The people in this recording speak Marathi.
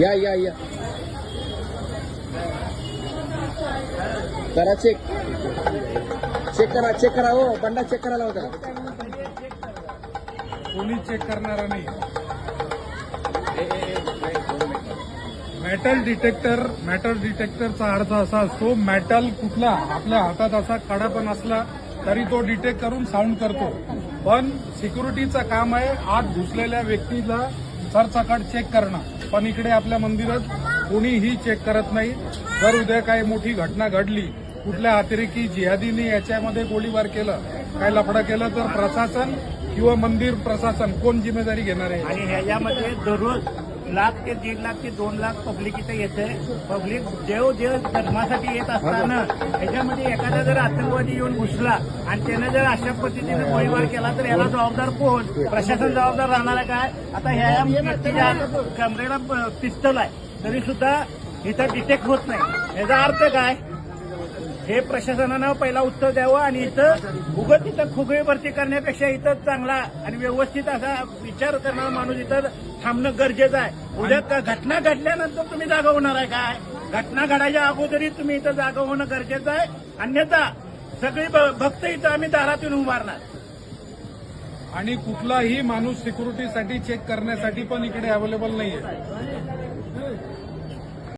या या या करा चेक करा हो बंडा चेक करायला होता कोणी चेक करणारा नाही. मेटल डिटेक्टरचा अर्थ असा असतो, मेटल कुठला आपल्या हातात असा खडा पण असला तरी तो डिटेक्ट करून साऊंड करतो. पण सिक्युरिटीचं काम आहे आत घुसलेल्या व्यक्तीला सरसकट चेक करणं. पण इकडे आपल्या मंदिरात कोणीही चेक करत नाही. जर उद्या काही मोठी घटना घडली, कुठल्या अतिरेकी जिहादीने याच्यामध्ये गोळीबार केलं, काय लफडं केलं, तर प्रशासन किंवा मंदिर प्रशासन कोण जिम्मेदारी घेणार आहे? आणि ह्याच्यामध्ये दररोज 1,00,000 ते 1.5 ते 2 लाख पब्लिक इथे येते. पब्लिक देव धर्मासाठी येत असताना ह्याच्यामध्ये एखादा जर आतंकवादी येऊन घुसला आणि त्याने जर अशा पद्धतीने गोळीबार केला तर याला जबाबदार कोण? प्रशासन जबाबदार राहणार आहे काय? आता ह्या व्यक्तीच्या कमरेला पिस्तल आहे तरी सुद्धा इथं डिटेक्ट होत नाही. याचा अर्थ काय? हे प्रशासनानं पहिला उत्तर द्यावं आणि इथं उगाच इथं खुगळी भरती करण्यापेक्षा इथं चांगला आणि व्यवस्थित असा विचार करणारा माणूस इथं थांबणं गरजेचं आहे. उद्या घटना घडल्यानंतर तुम्ही जागा होणार आहे काय? घटना घडायच्या अगोदरही तुम्ही इथं जागा होणं गरजेचं आहे. अन्यथा सगळी भक्त इथं आम्ही दारातून उभारणार. आणि कुठलाही माणूस सिक्युरिटीसाठी चेक करण्यासाठी पण इकडे अवेलेबल नाहीये.